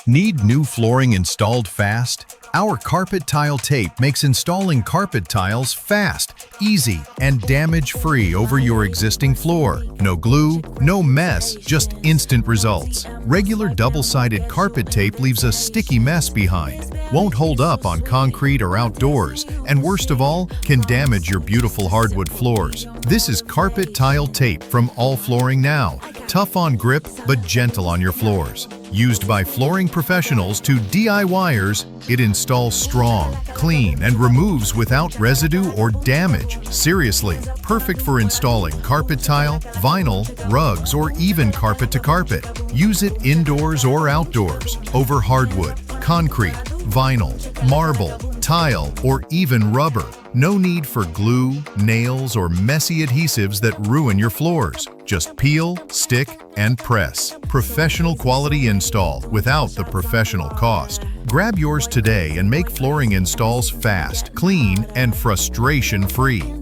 Need new flooring installed fast? Our carpet tile tape makes installing carpet tiles fast, easy, and damage-free over your existing floor. No glue, no mess, just instant results. Regular double-sided carpet tape leaves a sticky mess behind, won't hold up on concrete or outdoors, and worst of all, can damage your beautiful hardwood floors. This is carpet tile tape from All Flooring Now. Tough on grip, but gentle on your floors. Used by flooring professionals to DIYers, it installs strong, clean, and removes without residue or damage. Seriously, perfect for installing carpet tile, vinyl, rugs, or even carpet to carpet. Use it indoors or outdoors, over hardwood, concrete, vinyl, marble, tile, or even rubber. No need for glue, nails, or messy adhesives that ruin your floors. Just peel, stick, and press. Professional quality install without the professional cost. Grab yours today and make flooring installs fast, clean, and frustration-free.